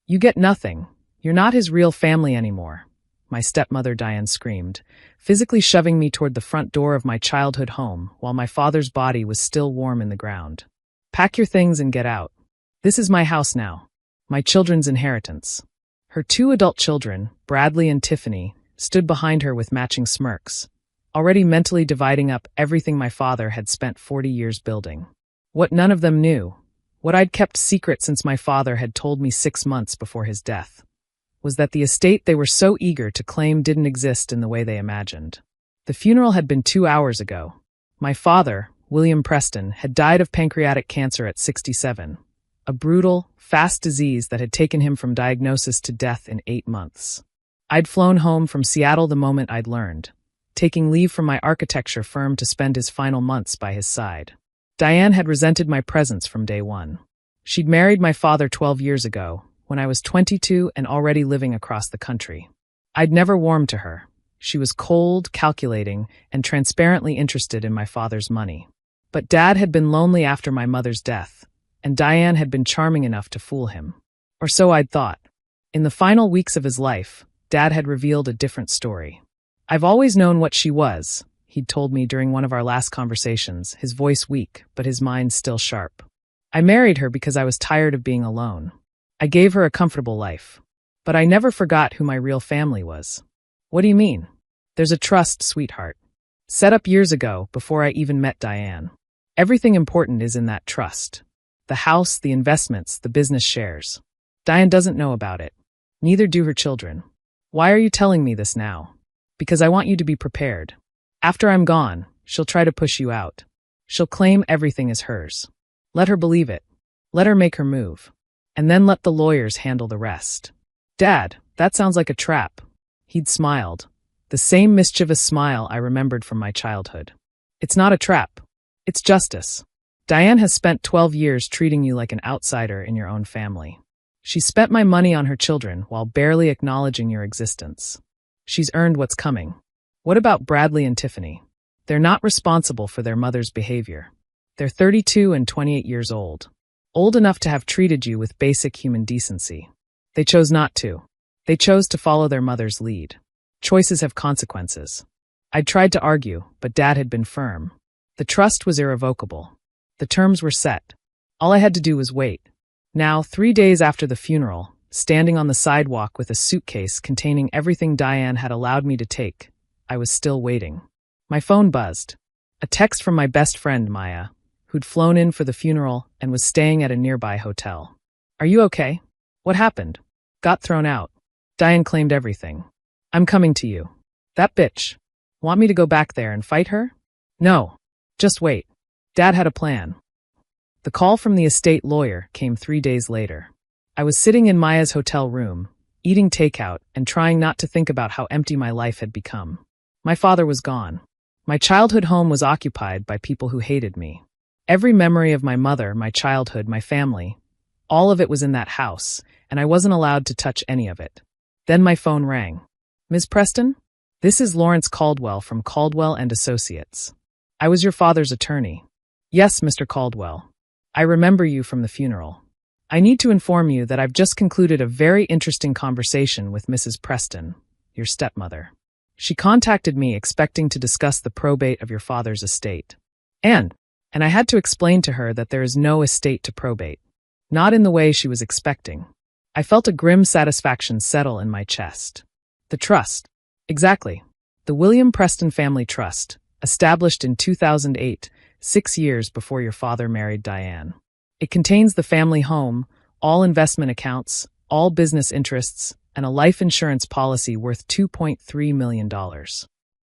You get nothing. You're not his real family anymore, my stepmother Diane screamed, physically shoving me toward the front door of my childhood home while my father's body was still warm in the ground. Pack your things and get out. This is my house now. My children's inheritance. Her 2 adult children, Bradley and Tiffany, stood behind her with matching smirks, already mentally dividing up everything my father had spent 40 years building. What none of them knew, what I'd kept secret since my father had told me 6 months before his death, was that the estate they were so eager to claim didn't exist in the way they imagined. The funeral had been 2 hours ago. My father, William Preston, had died of pancreatic cancer at 67, a brutal, fast disease that had taken him from diagnosis to death in 8 months. I'd flown home from Seattle the moment I'd learned, taking leave from my architecture firm to spend his final months by his side. Diane had resented my presence from day one. She'd married my father 12 years ago, when I was 22 and already living across the country. I'd never warmed to her. She was cold, calculating, and transparently interested in my father's money. But Dad had been lonely after my mother's death, and Diane had been charming enough to fool him. Or so I'd thought. In the final weeks of his life, Dad had revealed a different story. I've always known what she was, he'd told me during one of our last conversations, his voice weak, but his mind still sharp. I married her because I was tired of being alone. I gave her a comfortable life. But I never forgot who my real family was. What do you mean? There's a trust, sweetheart. Set up years ago, before I even met Diane. Everything important is in that trust. The house, the investments, the business shares. Diane doesn't know about it. Neither do her children. Why are you telling me this now? Because I want you to be prepared. After I'm gone, she'll try to push you out. She'll claim everything is hers. Let her believe it. Let her make her move. And then let the lawyers handle the rest. Dad, that sounds like a trap. He'd smiled. The same mischievous smile I remembered from my childhood. It's not a trap. It's justice. Diane has spent 12 years treating you like an outsider in your own family. She spent my money on her children while barely acknowledging your existence. She's earned what's coming. What about Bradley and Tiffany? They're not responsible for their mother's behavior. They're 32 and 28 years old. Old enough to have treated you with basic human decency. They chose not to. They chose to follow their mother's lead. Choices have consequences. I'd tried to argue, but Dad had been firm. The trust was irrevocable. The terms were set. All I had to do was wait. Now, 3 days after the funeral, standing on the sidewalk with a suitcase containing everything Diane had allowed me to take, I was still waiting. My phone buzzed. A text from my best friend, Maya, who'd flown in for the funeral and was staying at a nearby hotel. Are you okay? What happened? Got thrown out. Diane claimed everything. I'm coming to you. That bitch. Want me to go back there and fight her? No. Just wait. Dad had a plan. The call from the estate lawyer came 3 days later. I was sitting in Maya's hotel room, eating takeout and trying not to think about how empty my life had become. My father was gone. My childhood home was occupied by people who hated me. Every memory of my mother, my childhood, my family, all of it was in that house, and I wasn't allowed to touch any of it. Then my phone rang. Ms. Preston? This is Lawrence Caldwell from Caldwell and Associates. I was your father's attorney. Yes, Mr. Caldwell. I remember you from the funeral. I need to inform you that I've just concluded a very interesting conversation with Mrs. Preston, your stepmother. She contacted me expecting to discuss the probate of your father's estate. And I had to explain to her that there is no estate to probate. Not in the way she was expecting. I felt a grim satisfaction settle in my chest. The trust. Exactly. The William Preston Family Trust, established in 2008, 6 years before your father married Diane. It contains the family home, all investment accounts, all business interests, and a life insurance policy worth $2.3 million.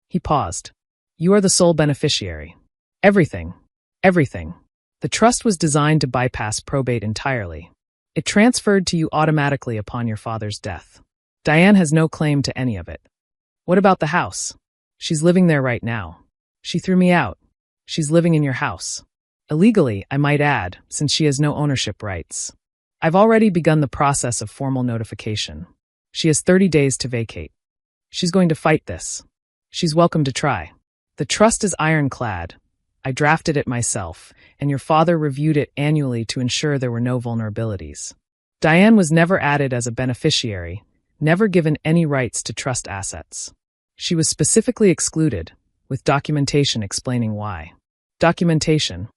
He paused. You are the sole beneficiary. Everything. Everything. The trust was designed to bypass probate entirely. It transferred to you automatically upon your father's death. Diane has no claim to any of it. What about the house? She's living there right now. She threw me out. She's living in your house. Illegally, I might add, since she has no ownership rights. I've already begun the process of formal notification. She has 30 days to vacate. She's going to fight this. She's welcome to try. The trust is ironclad. I drafted it myself, and your father reviewed it annually to ensure there were no vulnerabilities. Diane was never added as a beneficiary, never given any rights to trust assets. She was specifically excluded, with documentation explaining why. Documentation.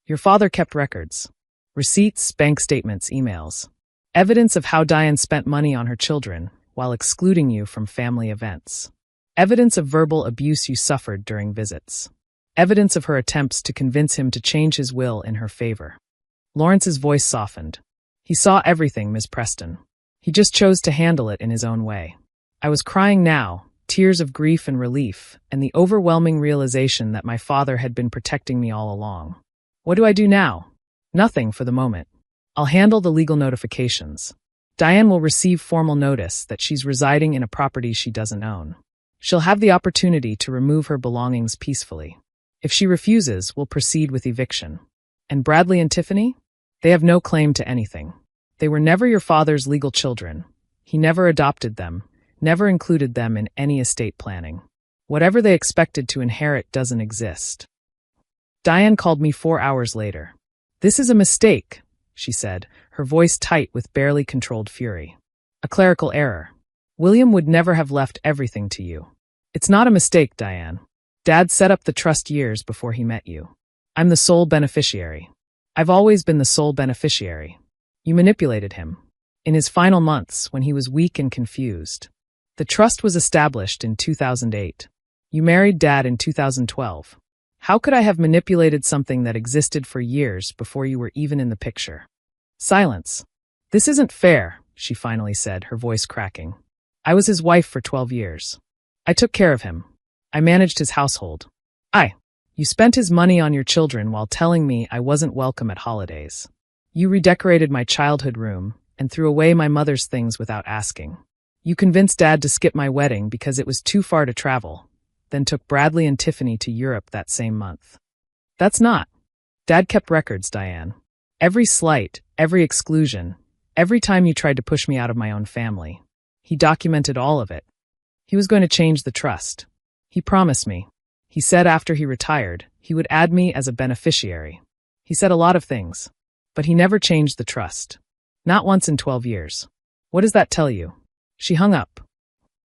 Your father kept records. Receipts, bank statements, emails. Evidence of how Diane spent money on her children while excluding you from family events. Evidence of verbal abuse you suffered during visits. Evidence of her attempts to convince him to change his will in her favor. Lawrence's voice softened. He saw everything, Ms. Preston. He just chose to handle it in his own way. I was crying now, tears of grief and relief, and the overwhelming realization that my father had been protecting me all along. What do I do now? Nothing for the moment. I'll handle the legal notifications. Diane will receive formal notice that she's residing in a property she doesn't own. She'll have the opportunity to remove her belongings peacefully. If she refuses, we'll proceed with eviction. And Bradley and Tiffany? They have no claim to anything. They were never your father's legal children. He never adopted them, never included them in any estate planning. Whatever they expected to inherit doesn't exist. Diane called me 4 hours later. This is a mistake, she said, her voice tight with barely controlled fury. A clerical error. William would never have left everything to you. It's not a mistake, Diane. Dad set up the trust years before he met you. I'm the sole beneficiary. I've always been the sole beneficiary. You manipulated him. In his final months, when he was weak and confused. The trust was established in 2008. You married Dad in 2012. How could I have manipulated something that existed for years before you were even in the picture? Silence. This isn't fair, she finally said, her voice cracking. I was his wife for 12 years. I took care of him. I managed his household. You spent his money on your children while telling me I wasn't welcome at holidays. You redecorated my childhood room and threw away my mother's things without asking. You convinced Dad to skip my wedding because it was too far to travel, then took Bradley and Tiffany to Europe that same month. That's not. Dad kept records, Diane. Every slight, every exclusion, every time you tried to push me out of my own family. He documented all of it. He was going to change the trust. He promised me. He said after he retired, he would add me as a beneficiary. He said a lot of things, but he never changed the trust. Not once in 12 years. What does that tell you? She hung up.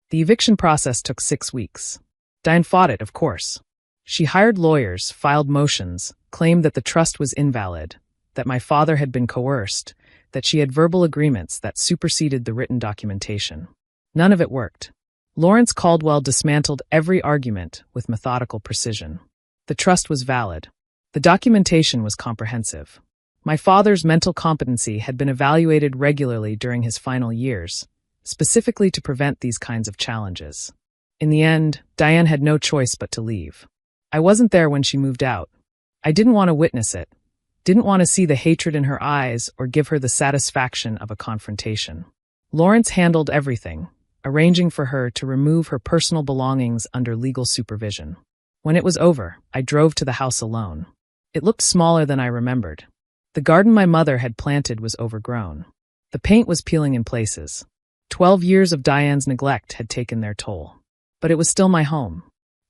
The eviction process took 6 weeks. Diane fought it, of course. She hired lawyers, filed motions, claimed that the trust was invalid, that my father had been coerced, that she had verbal agreements that superseded the written documentation. None of it worked. Lawrence Caldwell dismantled every argument with methodical precision. The trust was valid. The documentation was comprehensive. My father's mental competency had been evaluated regularly during his final years, specifically to prevent these kinds of challenges. In the end, Diane had no choice but to leave. I wasn't there when she moved out. I didn't want to witness it, didn't want to see the hatred in her eyes or give her the satisfaction of a confrontation. Lawrence handled everything, arranging for her to remove her personal belongings under legal supervision. When it was over, I drove to the house alone. It looked smaller than I remembered. The garden my mother had planted was overgrown. The paint was peeling in places. 12 years of Diane's neglect had taken their toll. But it was still my home.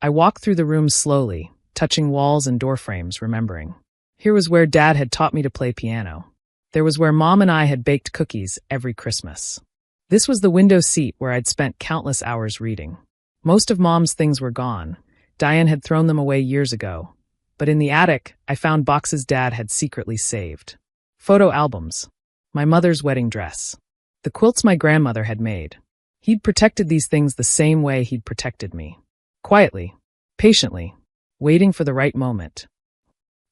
I walked through the rooms slowly, touching walls and door frames, remembering. Here was where Dad had taught me to play piano. There was where Mom and I had baked cookies every Christmas. This was the window seat where I'd spent countless hours reading. Most of Mom's things were gone. Diane had thrown them away years ago. But in the attic, I found boxes Dad had secretly saved. Photo albums. My mother's wedding dress. The quilts my grandmother had made. He'd protected these things the same way he'd protected me. Quietly, patiently, waiting for the right moment.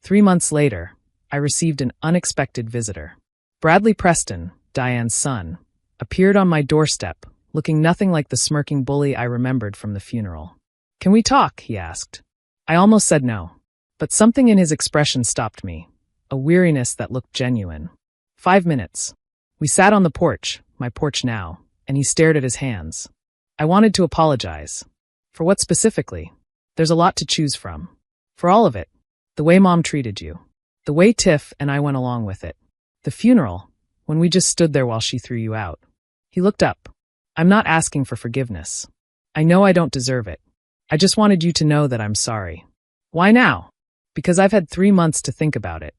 3 months later, I received an unexpected visitor. Bradley Preston, Diane's son, appeared on my doorstep, looking nothing like the smirking bully I remembered from the funeral. "Can we talk?" he asked. I almost said no, but something in his expression stopped me, a weariness that looked genuine. 5 minutes. We sat on the porch, my porch now, and he stared at his hands. I wanted to apologize. For what specifically? There's a lot to choose from. For all of it. The way Mom treated you. The way Tiff and I went along with it. The funeral, when we just stood there while she threw you out. He looked up. I'm not asking for forgiveness. I know I don't deserve it. I just wanted you to know that I'm sorry. Why now? Because I've had 3 months to think about it.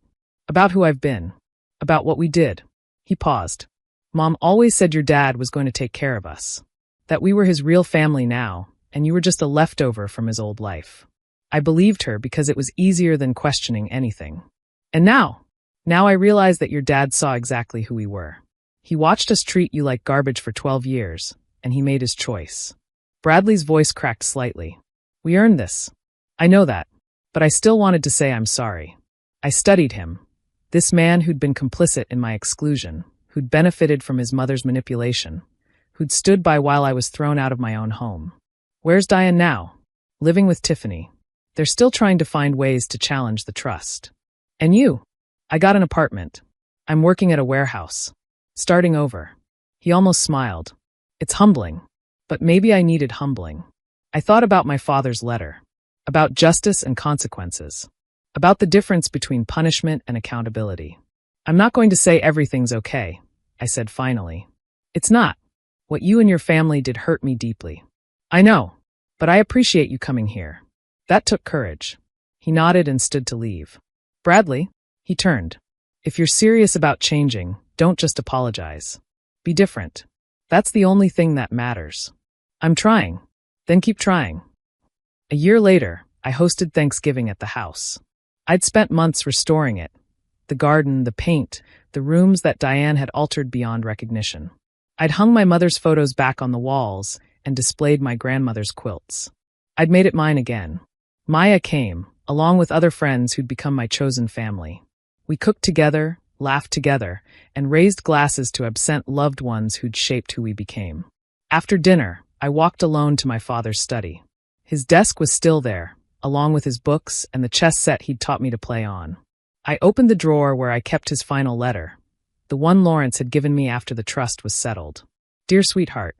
About who I've been. About what we did. He paused. Mom always said your dad was going to take care of us. That we were his real family now, and you were just a leftover from his old life. I believed her because it was easier than questioning anything. And now I realize that your dad saw exactly who we were. He watched us treat you like garbage for 12 years, and he made his choice. Bradley's voice cracked slightly. We earned this. I know that, but I still wanted to say I'm sorry. I studied him. This man who'd been complicit in my exclusion, who'd benefited from his mother's manipulation, who'd stood by while I was thrown out of my own home. Where's Diane now? Living with Tiffany. They're still trying to find ways to challenge the trust. And you? I got an apartment. I'm working at a warehouse. Starting over. He almost smiled. It's humbling. But maybe I needed humbling. I thought about my father's letter. About justice and consequences. About the difference between punishment and accountability. I'm not going to say everything's okay, I said finally. It's not. What you and your family did hurt me deeply. I know, but I appreciate you coming here. That took courage. He nodded and stood to leave. Bradley? He turned. If you're serious about changing, don't just apologize. Be different. That's the only thing that matters. I'm trying. Then keep trying. A year later, I hosted Thanksgiving at the house. I'd spent months restoring it. The garden, the paint, the rooms that Diane had altered beyond recognition. I'd hung my mother's photos back on the walls and displayed my grandmother's quilts. I'd made it mine again. Maya came, along with other friends who'd become my chosen family. We cooked together, laughed together, and raised glasses to absent loved ones who'd shaped who we became. After dinner, I walked alone to my father's study. His desk was still there, along with his books and the chess set he'd taught me to play on. I opened the drawer where I kept his final letter, the one Lawrence had given me after the trust was settled. Dear sweetheart,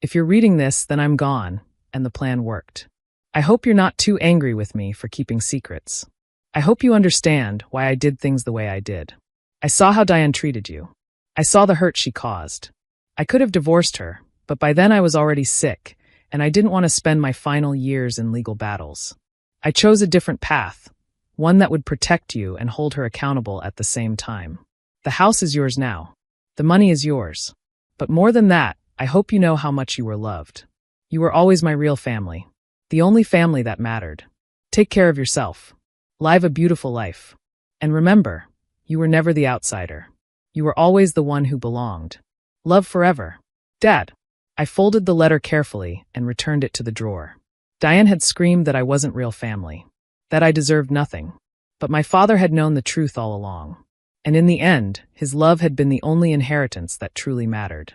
if you're reading this, then I'm gone, and the plan worked. I hope you're not too angry with me for keeping secrets. I hope you understand why I did things the way I did. I saw how Diane treated you. I saw the hurt she caused. I could have divorced her, but by then I was already sick, and I didn't want to spend my final years in legal battles. I chose a different path, one that would protect you and hold her accountable at the same time. The house is yours now. The money is yours. But more than that, I hope you know how much you were loved. You were always my real family. The only family that mattered. Take care of yourself. Live a beautiful life. And remember, you were never the outsider. You were always the one who belonged. Love forever. Dad. I folded the letter carefully and returned it to the drawer. Diane had screamed that I wasn't real family. That I deserved nothing. But my father had known the truth all along. And in the end, his love had been the only inheritance that truly mattered.